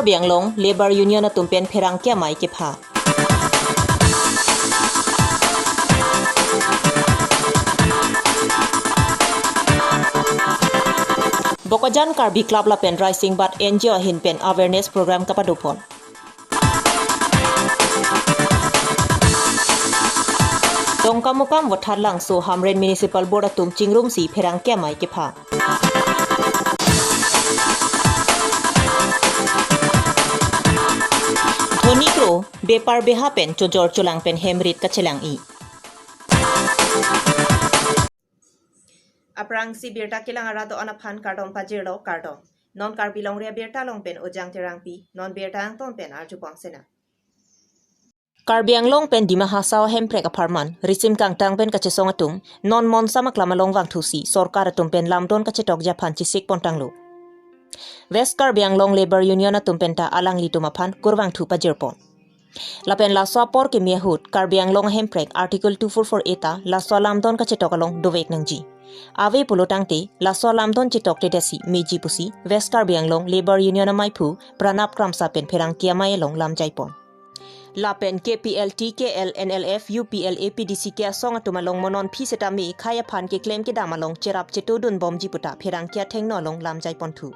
Karbi Anglong Labor Union na tumpen perang kia mai ke pha. Bokajan Karbi Club la pen rising but NGO hin pen awareness program kapadupon. Dongkamukam wathar lang so Hamren Municipal Board atum chingrum si perang kia mai ke pha. Thonikro bepar beha pen chojor chulang pen hemrit kachelang i. Aprang si birta kilang arado anaphan kardom pajiro kardom. Non Karbi Longri Abirta long pen ojang terang pi, non birta ang ton pen arjupang sena. Karbi Anglong pen di mahasaw hemprek aparman, risim kang tang pen kachesong atum, non mon sama klamalong wang thusi, sorkar atum pen lamdon kachetok japan chisik pontanglo. West Karbi Anglong Labor Union atum pen ta alang litumapan kurwang thu pajirpon. Lapen laswa por ke miahut Karbi Anglong hemprek article 244 eta laswa lamdon kachetok along dovek nangji. Ave pulotang te laswa lamdon chetok te desi meji pusi West Karbi Anglong Labor Union amaipu pranap kramsa pen perang kiamai along lamjaipon. Lapen KPL TKL NLF UPL APDC ke asong atumalong monon phi setami khaya phan ke claim ke damalong cherap chetodun bomji puta perang kia thengno along lamjaipon thu.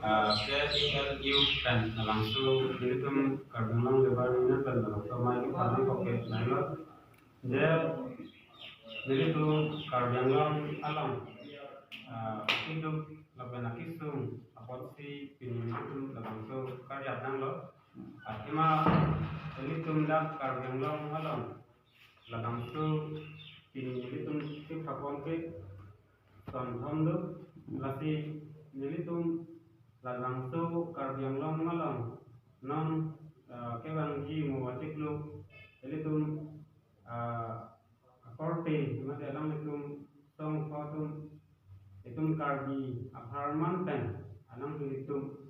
KPLU dan langsung itu kardinal lebarnya dan langsung main kami pakai nilai jadi itu kardinal alam itu lebih nak isung apa sih ini itu langsung karya nang cuma ini tuh dah kardinal alam langsung ini itu kita pakai sonthom tu lasih ini tuh langsung Karbi Anglong malam non kebang ji muatik lu itu korte macam alam itu song fotum itu Karbi apartment pen alam itu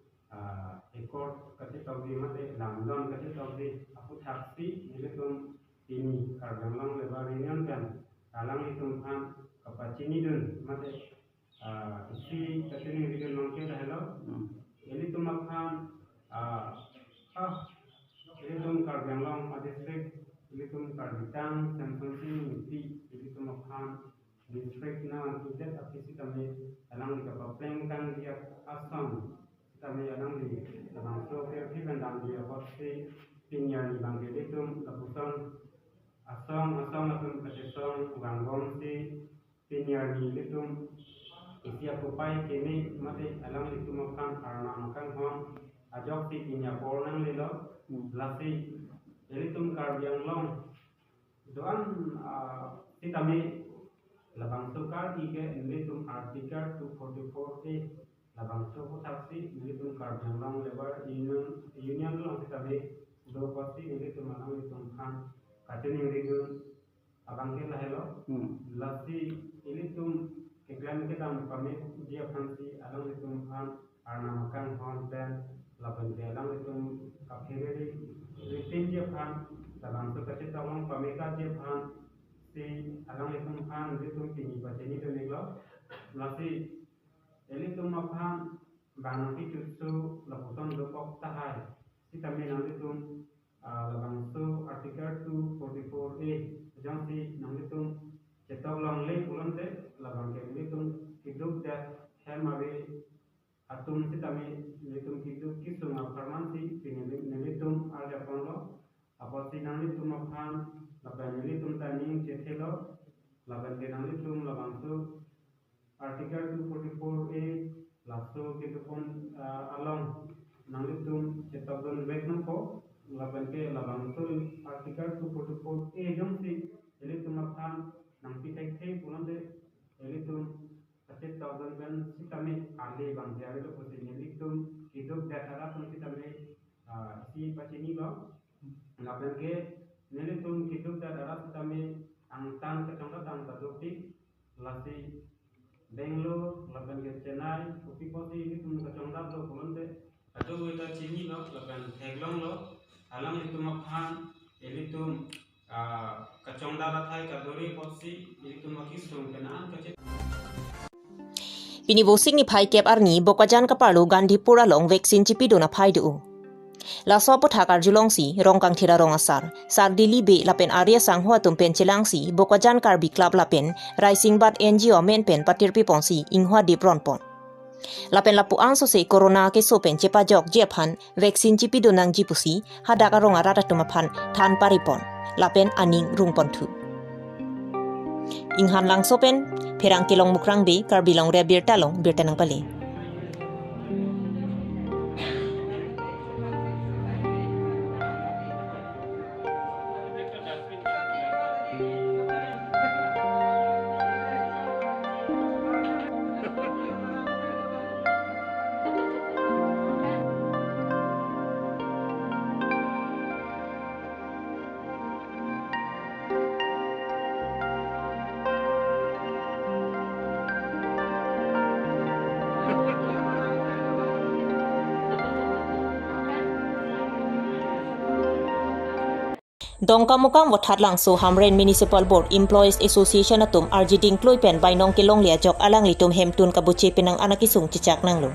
ekor kasih tahu di macam London kasih tahu di aku taksi itu ini Karbi Anglong lebar union pen alam itu kan kapacini dun macam isi katanya video nongke dah hello ini tuh makan ini tuh Karbi Anglong district ini tuh Karbi Tang Samsung ini tuh makan district na tidak tapi sih kami alang di kapapeng kan dia asam kami alang di dalam software di bendang dia pasti pinjam di bank itu lakukan asam atau kesesong gangguan si pinjam itu isi aku pai kini mati alam itu makan karena makan hong ajok si punya pornang lilo lasi jadi tum Karbi Anglong doan si kami labang sukar ike ini tum artikel 244 labang suku taksi ini tum Karbi Anglong lebar union tu lang si kami do pasti ini tum alam itu makan kacen yang rigun abang kita hello lasi ini tum iklan kita kami dia fancy alang itu kan karena makan konten lapan jalan itu kafiri ritin dia kan dalam tu kecil tolong kami kan dia kan si alang itu kan itu tinggi baca ini tu nego nasi ini tu makan bang itu tu lapusan dokok tahai si kami nanti tu labang tu artikel 244A jangan si nanti tu cetok long link ulang deh labang kami itu hidup dah hemabe atum si kami itu hidup kisung aparmansi ini itu ada pondok apa si nanti itu makan labang ini itu tani cetelo labang kenali itu labang tu artikel 244A langsung kita pun along nanti itu cetok don back nampo labang ke labang tu artikel 244A jom si elitum aphan nang pitek te punande elitum aset thousand ben sitame ale bang jare lo posi elitum hidup datara pun sitame si pacini lo laben ke elitum hidup datara sitame ang tan ketangka tan tadopik lasi Bangalore laben ke Chennai upi posi elitum ketangka lo punande ado wita cini lo laben heglong lo alam elitum aphan elitum kacongda rathai kadori posi elitum makisung kenaan kacet Pinibusik ni Pai Kep Arni Bokajan Kapalu Gandhi Pura Long vaksin cipido na Pai du. La sopo thakar julong si rongkang thira rong asar. Sar dilibe lapen Arya Sanghua tumpen celang si Bokajan Karbi Club lapen Rising Bat NGO men pen patir pipon si inghua di pronpon. Lapen lapu angso se corona ke sopen cepa jok jepan vaksin cipido nang jipusi hadaka rong arata tumapan tan paripon. Lapen aning rungpon tu. Inghan lang sopen perang kilong mukrang be Karbi Longri Abirta long birta nang pali. Dongka mukam wathat langso Hamren Municipal Board Employees Association atum arjiding kloipen by nong kilong liajok alang litum hemtun kabuche pinang anakisung cicak nanglo.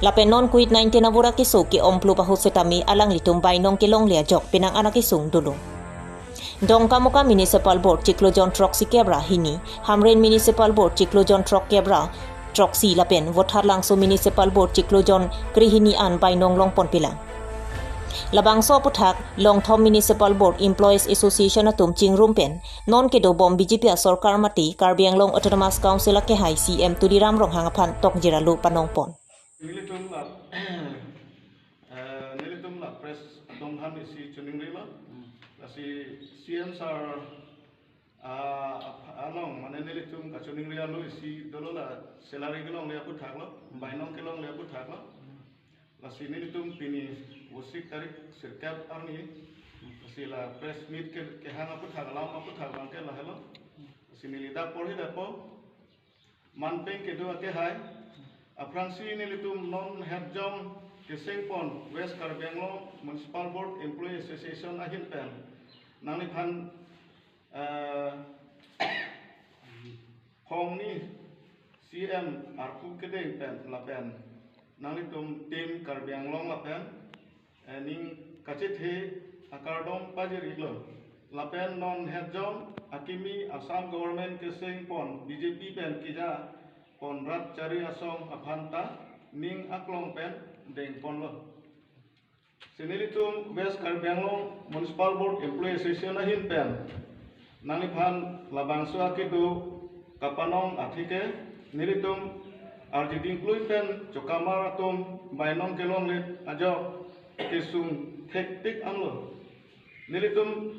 Lapen non COVID-19 nabura kiso ki omplu pahusutami alang litum by nong kilong liajok pinang anakisung dulu. Dongka mukam Municipal Board Ciklojon Trok si Kebra hini Hamren Municipal Board Ciklojon Trok Kebra Trok si lapen wathat langso Municipal Board Ciklojon krihini an by nong longpon pilang. Labang so puthak Long Thom Municipal Board Employees Association atum chingrumpen non kedo bom BJP Sarkar mati Karbi Anglong Autonomous Council ke hai CM Tudiram rong hangaphan tok jiralu panongpon. Nilitum la press donghan isi chuningrila lasi CM sar along mane nilitum ka chuningria lo isi dolola salary gelong le puthak lo bainong kelong le puthak lo lasi nilitum pini usik tarik sirkap arni sila press meet ke hang puthak lam puthak bangke la hello sini lida porhi dapo manpeng ke do ke hai Fransi nilitum non herjong kesengpon West Karbi Anglong Municipal Board Employee Association ahin pen nangiphan Hongni CM arku kedeng pen lapen nanglitum tim Karbi Anglong lapen ning kacithe akardom pajir iglo lapen non herjong akimi Assam government kesengpon BJP pen kija pon rat cari asong aphanta ning aklong pen deng pon lo sinilitum West Karbi Anglong Municipal Board Employee Association ahin pen nangiphan labangso akidu kapanong athike nilitum arjiding klui pen chokamar atum bainong kelong lit ajo kesung hektik anlo nilitum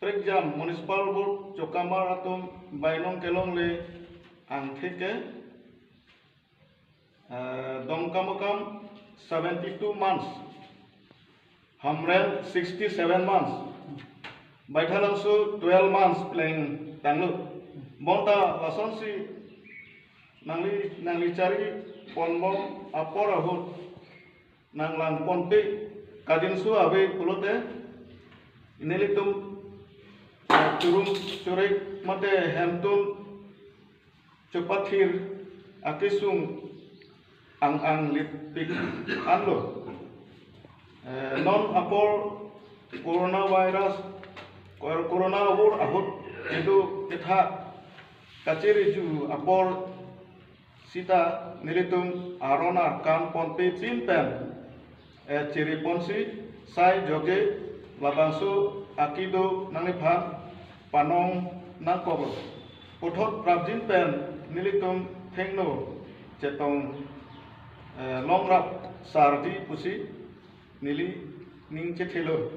Pregjam Municipal Board chokamar atum bainong kelong le ang thike dongkamukam 72 months Hamren 67 months Baithalangsu 12 months playing tanglu bonta lasonsi nangli cari ponbom apor ahut nanglang ponpi kadinsu abe pulote inelitum turun curik mate hemtun cepathir akisung ang lipik anlo non apor coronavirus corona wur ahut itu ketha kaciri ju apor sita nilitum arona kan ponpe timpen ciri ponsi sai joge labangsu akido nangiphan panong nangkob puthot prabjin pen nilitum thengno cetong longrap sardi pusi nili ning chethelo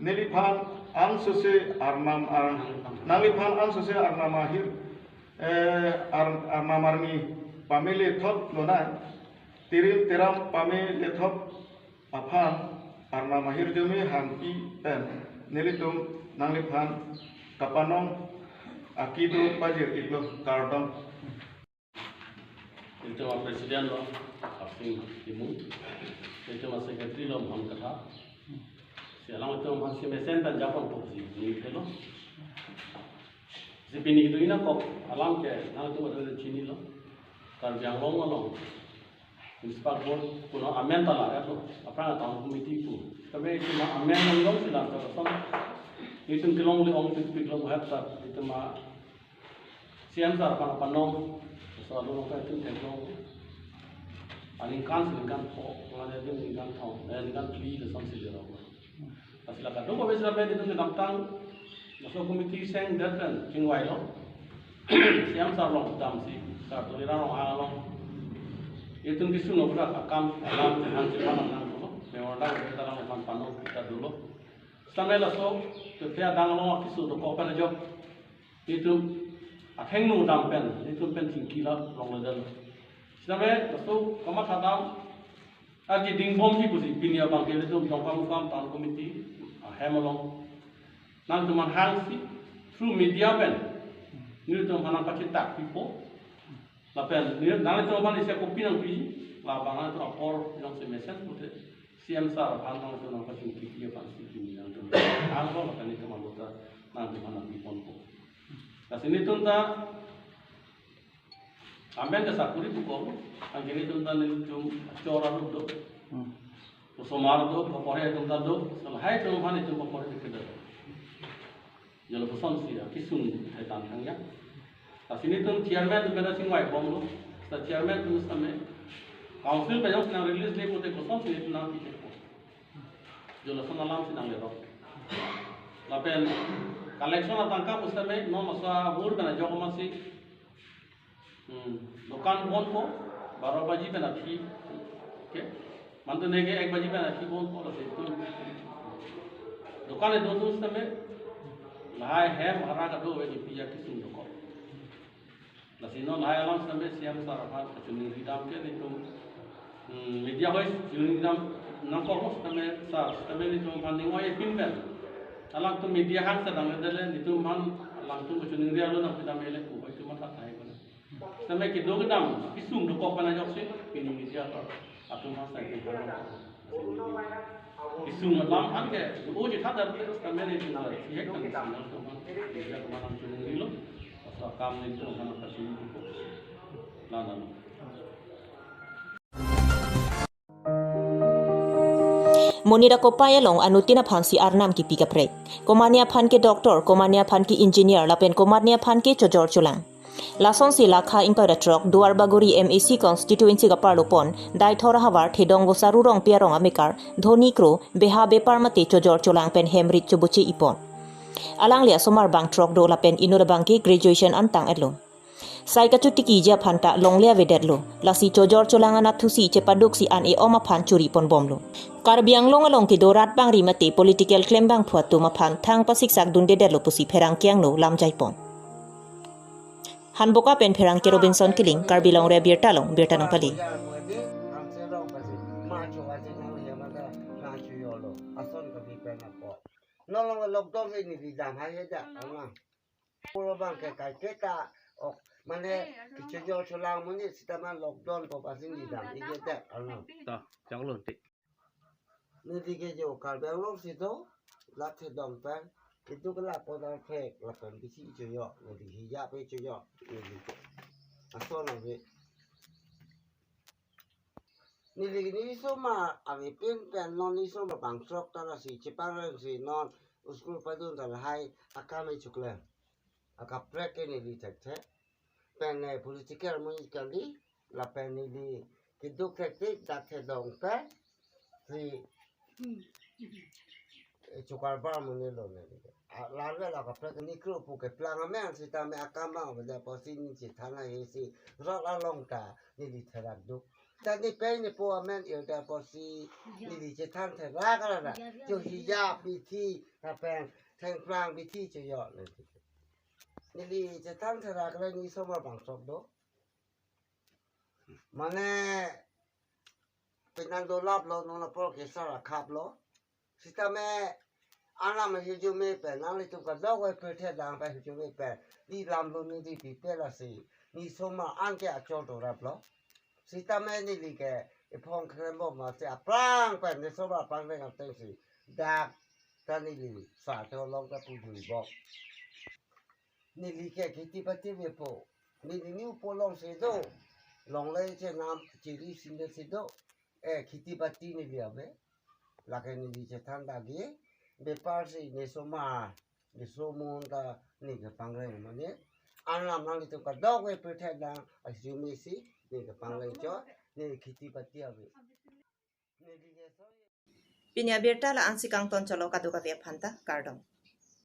nelipan ang sose arnam nalipan ang sose arnamahir arnamarni pamili thot lona tirim tiram pamili thot aphan arnamahir jumi hanki pen nelitum nalipan kapanong akido pajir iklo kardom. Itu presiden lo, asing timu, itu sekretari lo mohon kata. Sialang itu masih mesen dan Jepang tu si ini lo. Si bini itu ina kok alam ke, nang itu ada Cina lo, Karbi Longri lo. Municipal board kuno amen tala ya lo, apa yang tahu komiti itu. Tapi itu mah amen lo silang terus. Itu kilong le om itu lo buat itu mah siam sar apa nong. Soalnya mereka itu teknologi, alingkan selingkan po, mengajar dia selingkan tau, selingkan beli lesan sejarah. Tapi lah kadang kalau misalnya itu tentang masuk komiti seng dan cingwai lo, siang sarlong damsi, sartulira long along, itu kisah nobrak akam alam hancur mana nang dulu, memang kita lang panong kita dulu. Sampai lah so, ketika dang long kisah tu kau pernah jawab itu. Akheng nu dampen itu pen tinggi lah long ledal. Sedangkan itu kamat hatam, aji dingbom sih kusi pinia bangkit itu jangka mukam tan komiti, hemalong. Nang teman hang sih through media pen, ni itu mana pakai tak pipo, lapen ni nang itu mana isi kopi nang pi, lapangan itu apor yang semesen putih. Siam sar pantang itu nang pakai tinggi apa sih ini nang itu. Hang lo lapan itu mana buta nang itu mana pipon po. Nah sini tunta, ambil ke sakuri buku, angkini tunta ni tu cora lu do, usomar do, papore tunta do, selahai tu mana itu papore dikejar. Jalan pesan sih, kisun hai tantangnya. Nah sini tu chairman tu benda singwai bom lu, setelah chairman tu sampai council banyak senang release ni putih pesan sih itu nanti cekpo. Jalan senalam sih nang lerok. Lapen collection atangka pusame no masa board bana jogo masi दुकान बंद को 12 बजे पे नथी ओके मंत ने के 1 बजे पे नथी बंद को लसे तो दुकान दो समय लाय है महारा का दो वे पिया की सुन को लसे नो लाय आलम समय सीएम सारा चुनी रिदाम के नहीं तो मीडिया होइस चुनी रिदाम न को समय सा समय नहीं तो फंडिंग वाय पिन पे alang tu media hang sedang ada itu man alang tu macam ni rialu nak kita melek tu itu mata thay kan sampai kita gedam pisung do kok pana jok sih pini media atau masa kita pisung malam han ke oh je thadar sampai ni final ye kan final tu man media mana macam ni lo asal kam ni tu mana kasih tu lana Monira ko payalong anutina phan si arnam ki pika pre komania phan ke doctor komania phan ki engineer lapen komania phan ke chojor chulang lason si lakha ingpa truck duar baguri MAC constituency ka parlopon dai thora hawar thedong bo saru rong piarong amikar dhoni kro beha bepar mate chojor chulang pen hemrit chubuchi ipon alang lia somar bang truck do lapen inura bang ki graduation antang edlo sai ka chuti ki ja phanta longlia vedetlo lasi chojor chulang ana thusi chepaduk si an e oma phan churi pon bomlo Karbiang long ki dorat bang rimati political claim bang phuatu ma phan thang pasik sak dunde detlo pusi pherang kyang no lam jaipon Hanboka pen pherang ke Robinson Killing Karbi Longri Abirta long Birta nang pali Nolong lockdown ini di jam hari aja, ama. Pulau bang kayak kita, oh mana kecil sulang mana setaman lockdown kau pasti di jam, ini aja, ama. Dah, jangan lontek. Ini tiga jauh kalau belum situ, latih dompet, itu kelak podal fake, lapan bisi cuyo, nanti hijab cuyo, ini. Asal nanti. Ini semua, arifin pen non ini semua bangsok tanah si Jepang si non uskul padun tanah hai akam cukle, akap prek ini di cek pen political municipality, la pen ini kitu kritik dak dompet si cukar bar munelo nih. Lalu lah kapal ini kru puke pelangamen si tame akam bang pada posisi si tanah isi rok long ta ini diterak duk. แต่นี่เป็นในปัวแม่นเอวแต่พอซีนี่ดิจะท่านแต่รักอะไรนะจุฮิยาบิธีถ้าเป็นแทงกลางบิธีจะยอดเลยนี่ดิจะท่านแต่รักอะไรนี่สมบัติสมบูรณ์มันเป็นนันโดรอบโลนนโปรเกสระขับโลสิตาแม่อันนั้นมันอยู่ไม่เป็นนั่นเลยตุกกระดกไว้เพื่อเทดังไปอยู่ไม่เป็นนี่ลำโลนี่ดิปีเปล่าสินี่สมมาอันแกอจอดรับโลสิตาแม่นี่ลิแกพองเคลมบอกมาเสียปรางไปในสมบัติปังเรื่องเต็มสิดักตอนนี้ลิฝากตัวลงกับผู้ดูบอกนี่ลิแกคิดที่ปฏิบัติโปนี่นิ้วโปลงเสียดูลงเลยเช่นน้ำจีรีสินเดสิดูคิดที่ปฏินี่เดียวเบ้หลักนี่ลิจะทันดากี้เบปาร์สิในสมมาในสมุนตานี่ก็ปังเรื่องมันเนี่ยอันนั้นนั่นลิตุกกระดกไว้เพื่อเทดังอายุไม่สินี่ก็ปังเรื่องจ้อนี่คิดที่ปฏิเอาเบ้นี่ลิแก Pinya Abirta la ansikang ton cholo kaduka via phanta kardom.